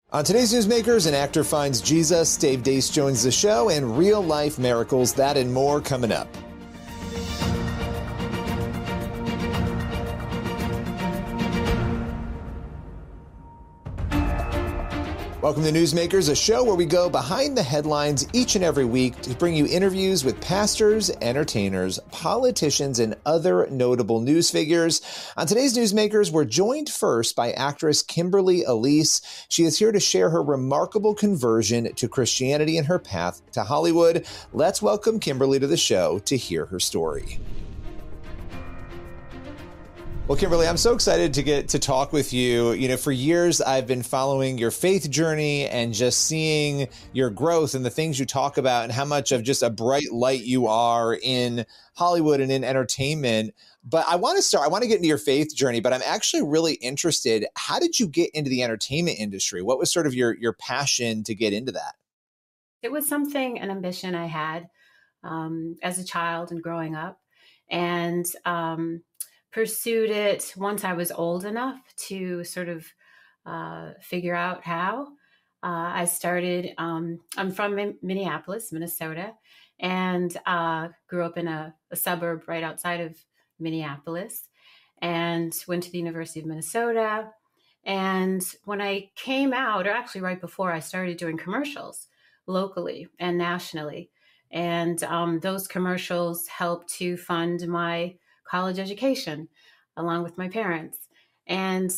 On today's Newsmakers, an actor finds Jesus, Dave Deace joins the show, and real-life miracles, that and more coming up. Welcome to Newsmakers, a show where we go behind the headlines each and every week to bring you interviews with pastors, entertainers, politicians, and other notable news figures. On today's Newsmakers, we're joined first by actress Kimberly Elise. She is here to share her remarkable conversion to Christianity and her path to Hollywood. Let's welcome Kimberly to the show to hear her story. Well, Kimberly, I'm so excited to get to talk with you. You know, for years, I've been following your faith journey and just seeing your growth and the things you talk about and how much of just a bright light you are in Hollywood and in entertainment. But I want to get into your faith journey, but I'm actually really interested. How did you get into the entertainment industry? What was sort of your passion to get into that? It was an ambition I had as a child and growing up. And pursued it once I was old enough to sort of figure out how. I started, I'm from Minneapolis, Minnesota, and grew up in a suburb right outside of Minneapolis and went to the University of Minnesota. And when I came out, or actually right before, I started doing commercials locally and nationally. And those commercials helped to fund my college education along with my parents. And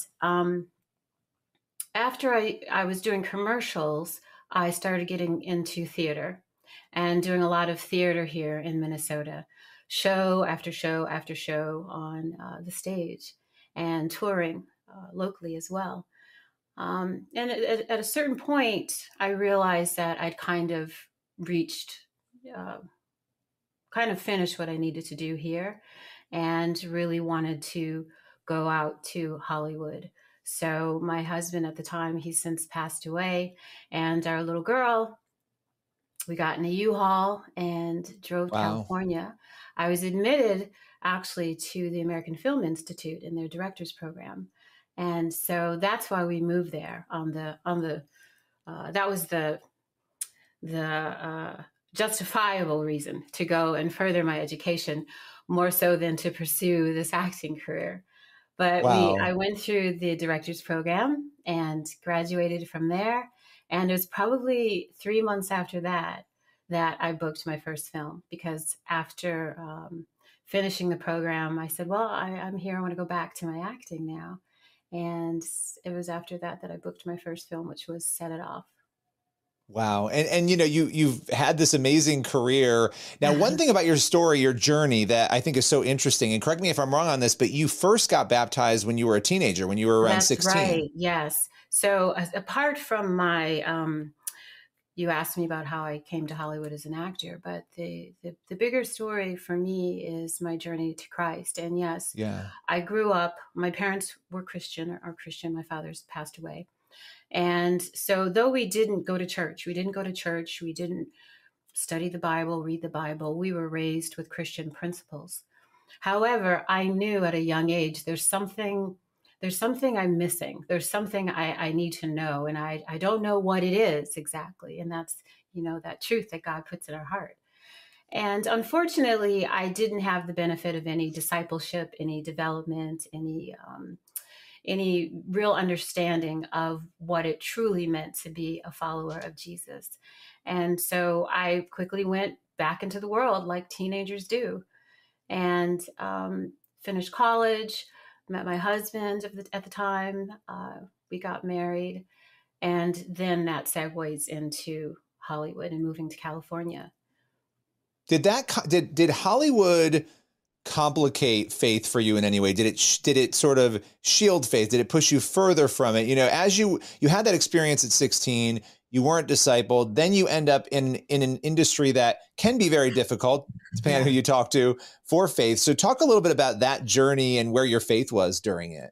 after I was doing commercials, I started getting into theater and doing a lot of theater here in Minnesota, show after show after show on the stage and touring locally as well. And at a certain point, I realized that I'd kind of reached, kind of finished what I needed to do here and really wanted to go out to Hollywood. So my husband at the time, he's since passed away, and our little girl, we got in a U-Haul and drove to California. I was admitted actually to the American Film Institute in their director's program. And so that's why we moved there that was the justifiable reason to go and further my education, more so than to pursue this acting career. But I went through the director's program and graduated from there. And it was probably 3 months after that I booked my first film, because after finishing the program, I said, well, I'm here. I want to go back to my acting now. And it was after that I booked my first film, which was Set It Off. Wow. And you know, you've had this amazing career. Now, one thing about your story, your journey that I think is so interesting, and correct me if I'm wrong on this, but you first got baptized when you were a teenager, when you were around 16. Right. Yes. So apart from my, you asked me about how I came to Hollywood as an actor, but the bigger story for me is my journey to Christ. And yes, I grew up, my parents were Christian, are Christian. My father's passed away. And so though we didn't go to church, we didn't study the Bible, read the Bible, we were raised with Christian principles. However, I knew at a young age, there's something I'm missing. There's something I need to know. And I don't know what it is exactly. And that's, you know, that truth that God puts in our heart. And unfortunately, I didn't have the benefit of any discipleship, any development, any real understanding of what it truly meant to be a follower of Jesus. And so I quickly went back into the world like teenagers do, and finished college, met my husband at the time. We got married, and then that segues into Hollywood and moving to California. Did Hollywood complicate faith for you in any way? Did it sort of shield faith? Did it push you further from it? You know, as you had that experience at 16, you weren't discipled, then you end up in an industry that can be very difficult, depending on who you talk to, for faith. So talk a little bit about that journey and where your faith was during it.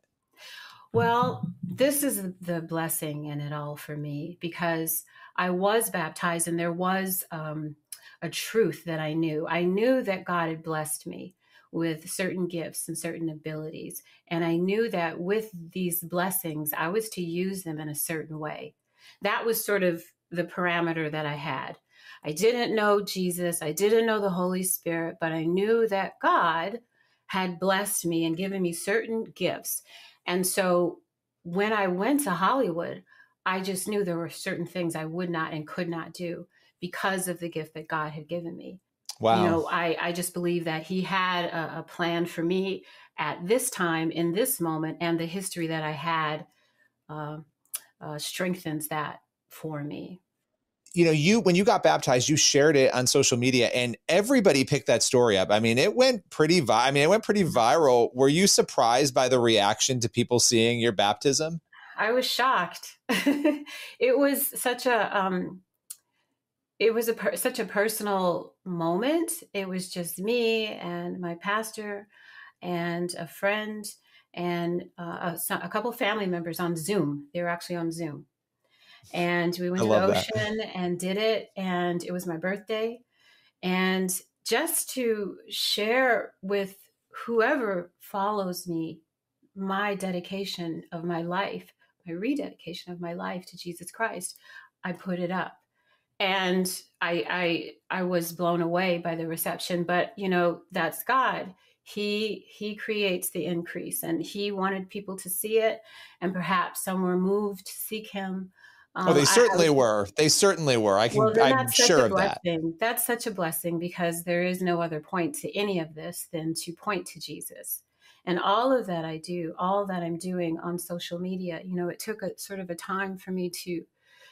Well, this is the blessing in it all for me, because I was baptized and there was a truth that I knew. I knew that God had blessed me with certain gifts and certain abilities. And I knew that with these blessings, I was to use them in a certain way. That was sort of the parameter that I had. I didn't know Jesus. I didn't know the Holy Spirit, but I knew that God had blessed me and given me certain gifts. And so when I went to Hollywood, I just knew there were certain things I would not and could not do because of the gift that God had given me. Wow. You know, I just believe that he had a plan for me at this time, in this moment, and the history that I had strengthens that for me. You know, when you got baptized, you shared it on social media and everybody picked that story up. I mean, it went pretty viral. Were you surprised by the reaction to people seeing your baptism? I was shocked. It was such a such a personal moment. It was just me and my pastor and a friend and a couple family members on Zoom. They were actually on Zoom. And we went to the ocean and did it. And it was my birthday. And just to share with whoever follows me, my dedication of my life, my rededication of my life to Jesus Christ, I put it up. And I was blown away by the reception, but you know, that's God. He creates the increase, and he wanted people to see it, and perhaps some were moved to seek him. Oh, they certainly were. They certainly were. I'm sure of that. That's such a blessing, because there is no other point to any of this than to point to Jesus. And all of that I do, all that I'm doing on social media, you know, it took a sort of a time for me to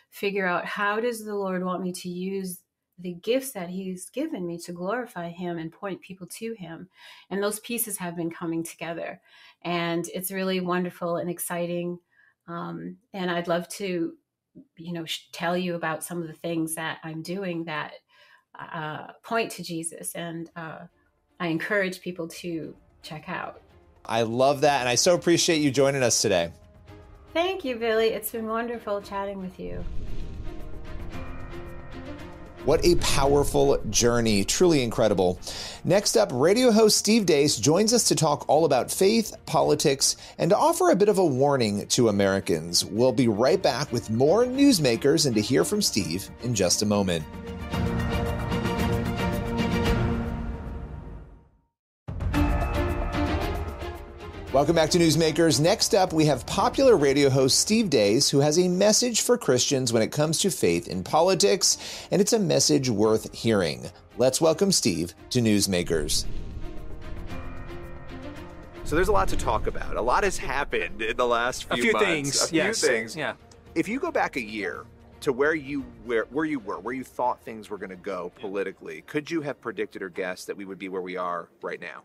figure out, how does the Lord want me to use the gifts that he's given me to glorify him and point people to him? And those pieces have been coming together. And it's really wonderful and exciting. And I'd love to, you know, tell you about some of the things that I'm doing that point to Jesus. And I encourage people to check out. I love that. And I so appreciate you joining us today. Thank you, Billy. It's been wonderful chatting with you. What a powerful journey. Truly incredible. Next up, radio host Steve Deace joins us to talk all about faith, politics, and to offer a bit of a warning to Americans. We'll be right back with more Newsmakers and to hear from Steve in just a moment. Welcome back to Newsmakers. Next up, we have popular radio host Steve Deace, who has a message for Christians when it comes to faith in politics, and it's a message worth hearing. Let's welcome Steve to Newsmakers. So there's a lot to talk about. A lot has happened in the last few months. A few things. Yeah. If you go back a year to where you thought things were going to go politically, could you have predicted or guessed that we would be where we are right now?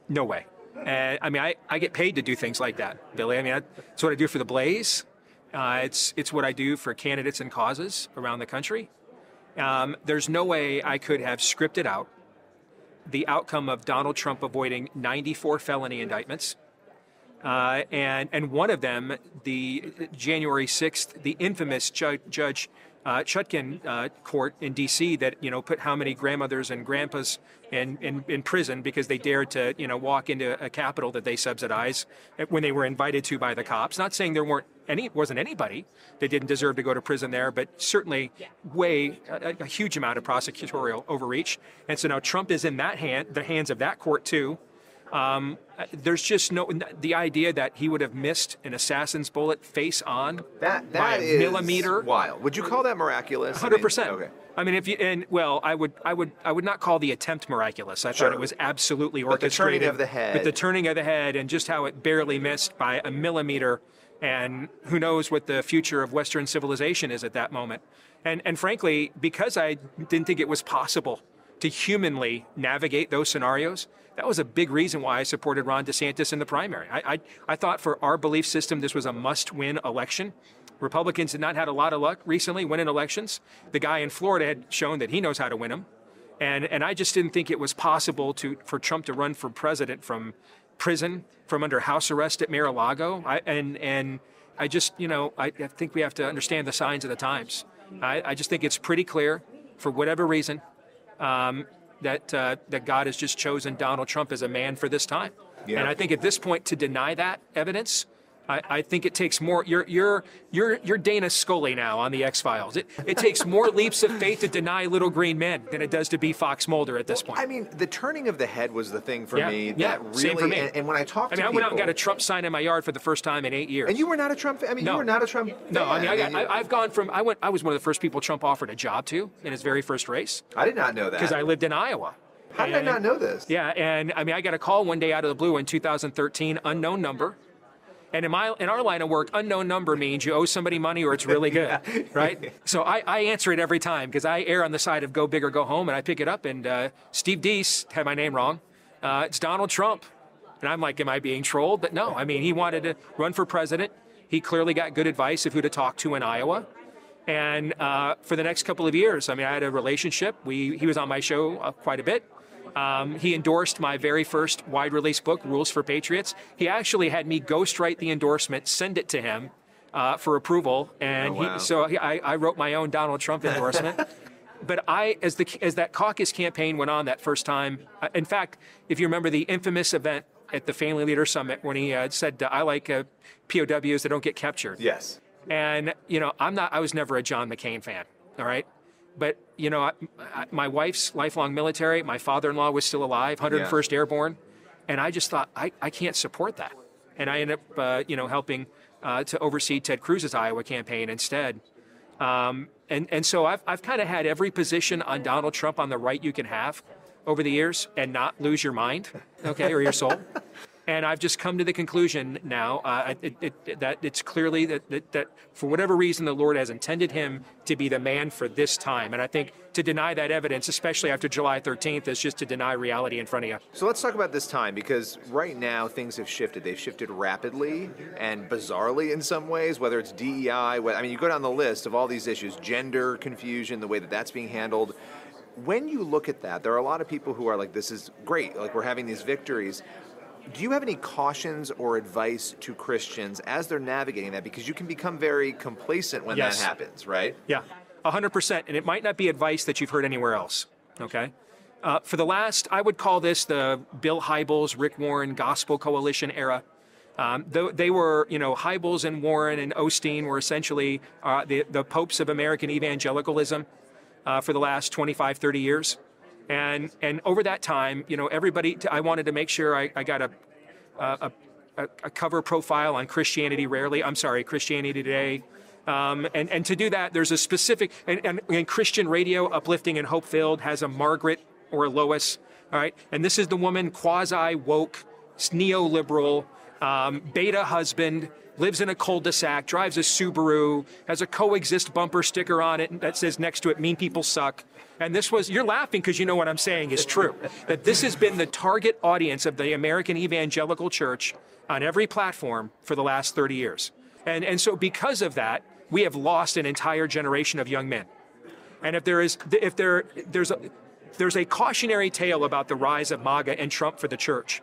No way. I mean, I get paid to do things like that, Billy. I mean, that's what I do for the Blaze. It's what I do for candidates and causes around the country. There's no way I could have scripted out the outcome of Donald Trump avoiding 94 felony indictments. And one of them, the January 6th, the infamous Judge Chutkan court in D.C. that, you know, put how many grandmothers and grandpas in prison because they dared to, you know, walk into a Capitol that they subsidize when they were invited to by the cops. Not saying there wasn't anybody that didn't deserve to go to prison there, but certainly a huge amount of prosecutorial overreach. And so now Trump is in the hands of that court too. There's just the idea that he would have missed an assassin's bullet face on by a millimeter. Wild. Would you call that miraculous? 100%. Okay. I mean, I would not call the attempt miraculous. I thought it was absolutely orchestrated. But the turning of the head. But the turning of the head and just how it barely missed by a millimeter, and who knows what the future of Western civilization is at that moment. And frankly, because I didn't think it was possible to humanly navigate those scenarios, that was a big reason why I supported Ron DeSantis in the primary. I thought for our belief system, this was a must-win election. Republicans had not had a lot of luck recently winning elections. The guy in Florida had shown that he knows how to win them. And I just didn't think it was possible for Trump to run for president from prison, from under house arrest at Mar-a-Lago. I think we have to understand the signs of the times. I just think it's pretty clear, for whatever reason, that God has just chosen Donald Trump as a man for this time. Yeah. And I think at this point, to deny that evidence I think it takes more. You're Dana Scully now on the X-Files. It takes more leaps of faith to deny little green men than it does to be Fox Mulder at this point. I mean, the turning of the head was the thing for me. Yeah, that really, same for me. And when I talked to people, I went out and got a Trump sign in my yard for the first time in 8 years. And you were not a Trump fan? I mean, no. You were not a Trump fan? No, I mean, I've gone from, I was one of the first people Trump offered a job to in his very first race. I did not know that. Because I lived in Iowa. How did I not know this? Yeah, and I mean, I got a call one day out of the blue in 2013, unknown number. And in our line of work, unknown number means you owe somebody money or it's really good, yeah. Right? So I answer it every time because I err on the side of go big or go home, and I pick it up, and Steve Deese had my name wrong. It's Donald Trump. And I'm like, am I being trolled? But no, I mean, he wanted to run for president. He clearly got good advice of who to talk to in Iowa. And for the next couple of years, I mean, I had a relationship. He was on my show quite a bit. He endorsed my very first wide release book, Rules for Patriots. He actually had me ghostwrite the endorsement, send it to him for approval. And I wrote my own Donald Trump endorsement. But as that caucus campaign went on that first time, in fact, if you remember the infamous event at the Family Leader Summit when he said, I like POWs that don't get captured. Yes. And, I was never a John McCain fan, all right? But, my wife's lifelong military, my father-in-law was still alive, 101st Airborne, and I just thought, I can't support that. And I ended up, helping to oversee Ted Cruz's Iowa campaign instead. And so I've kind of had every position on Donald Trump on the right you can have over the years and not lose your mind, okay, or your soul. And I've just come to the conclusion now that it's clearly that for whatever reason, the Lord has intended him to be the man for this time. And I think to deny that evidence, especially after July 13th, is just to deny reality in front of you. So let's talk about this time, because right now things have shifted. They've shifted rapidly and bizarrely in some ways, whether it's DEI. I mean, you go down the list of all these issues, gender confusion, the way that that's being handled. When you look at that, there are a lot of people who are like, this is great, like we're having these victories. Do you have any cautions or advice to Christians as they're navigating that? Because you can become very complacent when that happens, right? Yeah, 100%. And it might not be advice that you've heard anywhere else, okay? For the last, I would call this the Bill Hybels, Rick Warren Gospel Coalition era. They were, Hybels and Warren and Osteen were essentially the popes of American evangelicalism for the last 25, 30 years. And over that time, everybody, I wanted to make sure I got a cover profile on Christianity Today. And to do that, there's a specific, and Christian Radio, Uplifting and Hope-Filled, has a Margaret or a Lois, all right? And this is the woman, quasi-woke, neoliberal, beta husband, lives in a cul-de-sac, drives a Subaru, has a coexist bumper sticker on it that says next to it, mean people suck. And this was, you're laughing because you know what I'm saying is true, that this has been the target audience of the American evangelical church on every platform for the last 30 years. And so because of that, we have lost an entire generation of young men. And if there's a cautionary tale about the rise of MAGA and Trump for the church.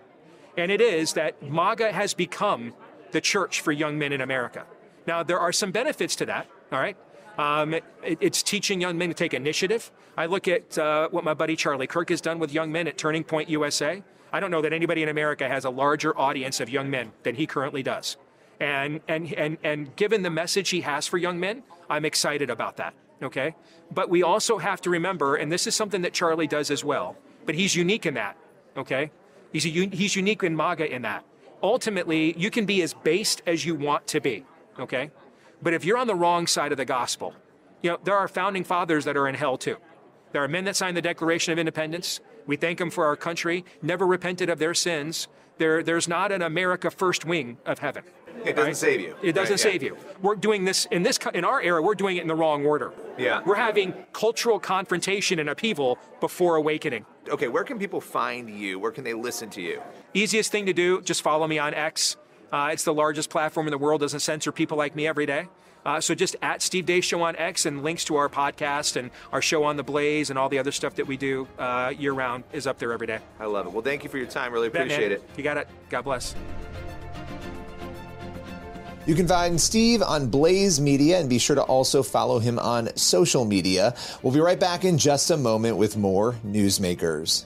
And it is that MAGA has become the church for young men in America. Now, there are some benefits to that, all right? It's teaching young men to take initiative. I look at what my buddy Charlie Kirk has done with young men at Turning Point USA. I don't know that anybody in America has a larger audience of young men than he currently does. And given the message he has for young men, I'm excited about that, okay? But we also have to remember, and this is something that Charlie does as well, but he's unique in that, okay? He's unique in MAGA in that. Ultimately, you can be as based as you want to be, okay? But if you're on the wrong side of the gospel, there are founding fathers that are in hell too. There are men that signed the Declaration of Independence. We thank them for our country, never repented of their sins. There's not an America first wing of heaven. It doesn't save you. It doesn't save you. We're doing this in our era. We're doing it in the wrong order. Yeah. We're having cultural confrontation and upheaval before awakening. Okay, where can people find you? Where can they listen to you? Easiest thing to do, just follow me on X. It's the largest platform in the world. Doesn't censor people like me every day. So just at Steve Deace Show on X, and links to our podcast and our show on The Blaze and all the other stuff that we do year-round is up there every day. I love it. Well, thank you for your time. Really appreciate it. You got it. God bless. You can find Steve on Blaze Media, and be sure to also follow him on social media. We'll be right back in just a moment with more Newsmakers.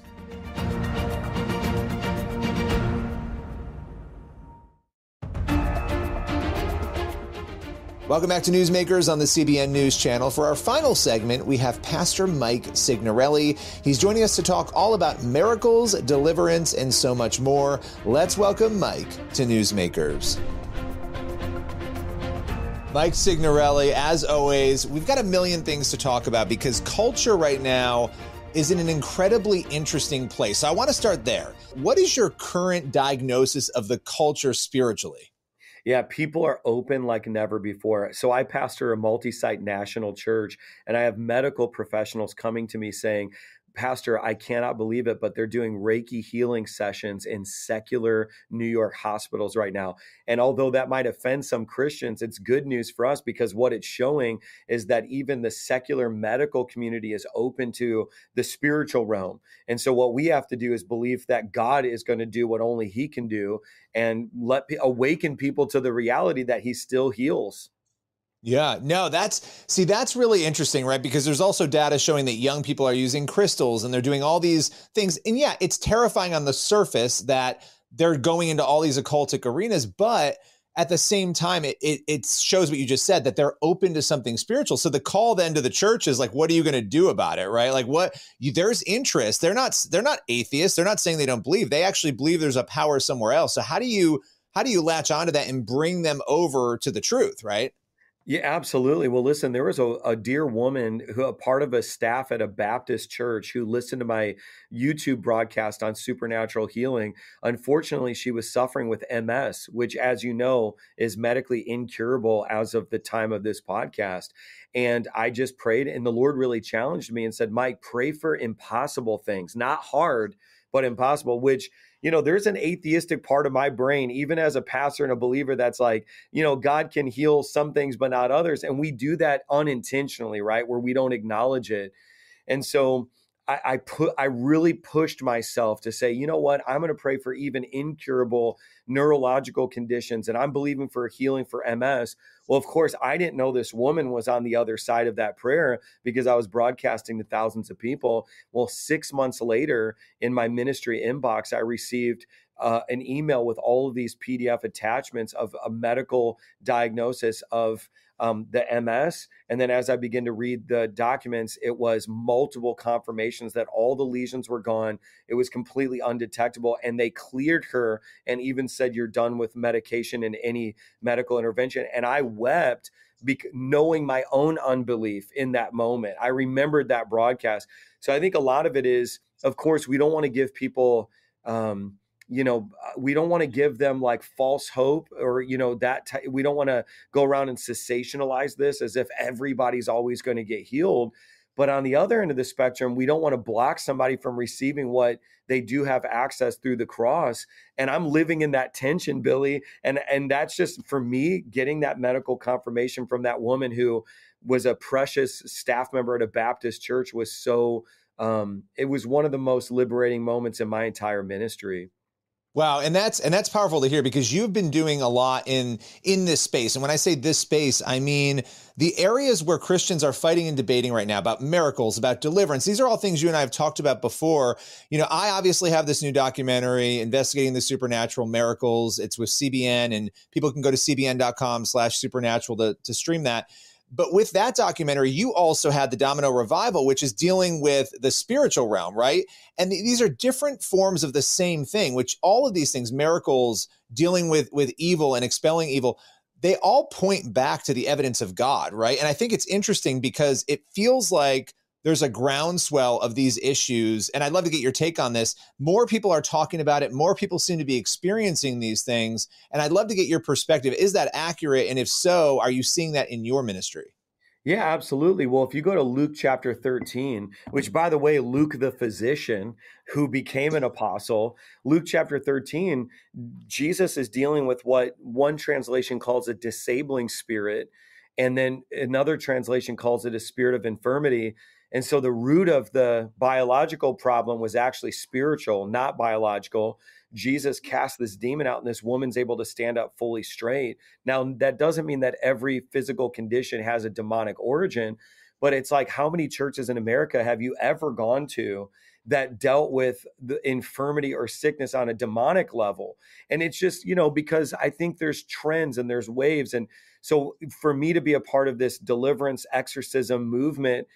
Welcome back to Newsmakers on the CBN News Channel. For our final segment, we have Pastor Mike Signorelli. He's joining us to talk all about miracles, deliverance, and so much more. Let's welcome Mike to Newsmakers. Mike Signorelli, as always, we've got a million things to talk about because culture right now is in an incredibly interesting place. So I want to start there. What is your current diagnosis of the culture spiritually? Yeah, people are open like never before. So I pastor a multi-site national church, and I have medical professionals coming to me saying, Pastor, I cannot believe it, but they're doing Reiki healing sessions in secular New York hospitals right now. And although that might offend some Christians, it's good news for us because what it's showing is that even the secular medical community is open to the spiritual realm. And so what we have to do is believe that God is going to do what only he can do and awaken people to the reality that he still heals. Yeah, no, that's really interesting, right? Because there's also data showing that young people are using crystals and they're doing all these things. And yeah, it's terrifying on the surface that they're going into all these occultic arenas, but at the same time, it shows what you just said, that they're open to something spiritual. So the call then to the church is like, what are you going to do about it, right? Like there's interest. They're not atheists. They're not saying they don't believe. They actually believe there's a power somewhere else. So how do you latch onto that and bring them over to the truth, right? Yeah, absolutely. Well, listen, there was a dear woman who a part of a staff at a Baptist church who listened to my YouTube broadcast on supernatural healing. Unfortunately, she was suffering with MS, which, as you know, is medically incurable as of the time of this podcast. And I just prayed, and the Lord really challenged me and said, Mike, pray for impossible things, not hard, but impossible, which, you know, there's an atheistic part of my brain, even as a pastor and a believer, that's like, you know, God can heal some things, but not others. And we do that unintentionally, right? Where we don't acknowledge it. And so I really pushed myself to say, you know what, I'm going to pray for even incurable neurological conditions. And I'm believing for healing for MS. Well, of course, I didn't know this woman was on the other side of that prayer because I was broadcasting to thousands of people. Well, 6 months later in my ministry inbox, I received an email with all of these PDF attachments of a medical diagnosis of the MS. And then as I began to read the documents, it was multiple confirmations that all the lesions were gone. It was completely undetectable. And they cleared her and even said, you're done with medication and any medical intervention. And I wept knowing my own unbelief in that moment. I remembered that broadcast. So I think a lot of it is, of course, we don't want to give people, we don't want to give them like false hope or, we don't want to go around and sensationalize this as if everybody's always going to get healed. But on the other end of the spectrum, we don't want to block somebody from receiving what they do have access through the cross. And I'm living in that tension, Billy. And that's just for me, getting that medical confirmation from that woman who was a precious staff member at a Baptist church was so, it was one of the most liberating moments in my entire ministry. Wow. And that's powerful to hear because you've been doing a lot in this space. And when I say this space, I mean the areas where Christians are fighting and debating right now about miracles, about deliverance. These are all things you and I have talked about before. I obviously have this new documentary investigating the supernatural miracles. It's with CBN and people can go to cbn.com/supernatural to stream that. But with that documentary, you also had the Domino Revival, which is dealing with the spiritual realm, right? And these are different forms of the same thing, which all of these things, miracles, dealing with evil and expelling evil, they all point back to the evidence of God, right? And I think it's interesting because it feels like there's a groundswell of these issues. And I'd love to get your take on this. More people are talking about it. More people seem to be experiencing these things. And I'd love to get your perspective. Is that accurate? And if so, are you seeing that in your ministry? Yeah, absolutely. Well, if you go to Luke chapter 13, which by the way, Luke the physician who became an apostle, Luke chapter 13, Jesus is dealing with what one translation calls a disabling spirit. And then another translation calls it a spirit of infirmity. And so the root of the biological problem was actually spiritual, not biological. Jesus cast this demon out and this woman's able to stand up fully straight. Now, that doesn't mean that every physical condition has a demonic origin, but it's like, how many churches in America have you ever gone to that dealt with the infirmity or sickness on a demonic level. And it's just, because I think there's trends and there's waves. And so for me to be a part of this deliverance exorcism movement,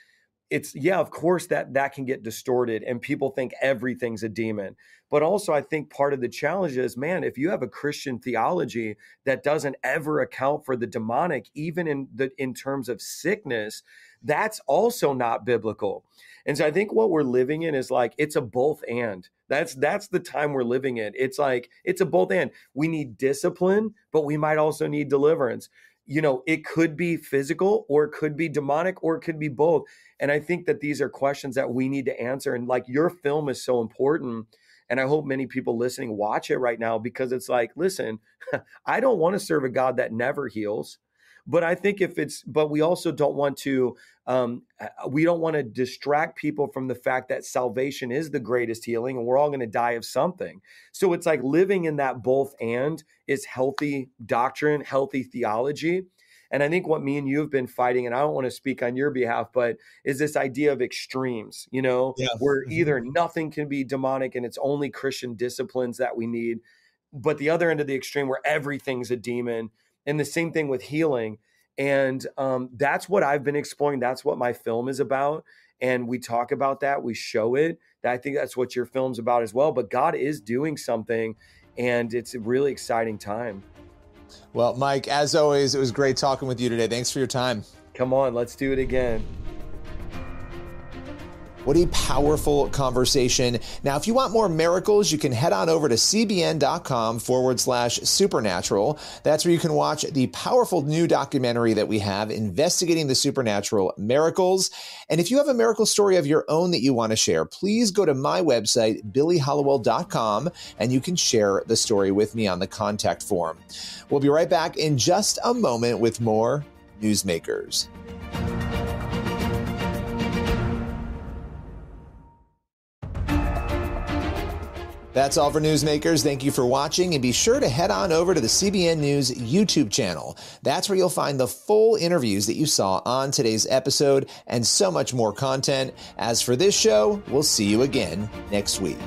it's, of course that can get distorted and people think everything's a demon. But also I think part of the challenge is, man, if you have a Christian theology that doesn't ever account for the demonic, even in terms of sickness, that's also not biblical. And so I think what we're living in is like, it's a both and. That's the time we're living in. It's like, it's a both and. We need discipline, but we might also need deliverance. It could be physical or it could be demonic or it could be both. And I think that these are questions that we need to answer. And like, your film is so important. And I hope many people listening watch it right now, because it's like, listen, I don't want to serve a God that never heals. But I think but we also don't want to, we don't want to distract people from the fact that salvation is the greatest healing and we're all going to die of something. So it's like living in that both and is healthy doctrine, healthy theology. And I think what me and you have been fighting, and I don't want to speak on your behalf, but is this idea of extremes, where either nothing can be demonic and it's only Christian disciplines that we need, but the other end of the extreme where everything's a demon. And the same thing with healing. And that's what I've been exploring. That's what my film is about. And we talk about that. We show it. I think that's what your film's about as well. But God is doing something, and it's a really exciting time. Well, Mike, as always, it was great talking with you today. Thanks for your time. Come on, let's do it again. What a powerful conversation. Now, if you want more miracles, you can head on over to cbn.com/supernatural. That's where you can watch the powerful new documentary that we have investigating the supernatural miracles. And if you have a miracle story of your own that you want to share, please go to my website, billyhallowell.com, and you can share the story with me on the contact form. We'll be right back in just a moment with more Newsmakers. That's all for Newsmakers. Thank you for watching, and be sure to head on over to the CBN News YouTube channel. That's where you'll find the full interviews that you saw on today's episode and so much more content. As for this show, we'll see you again next week.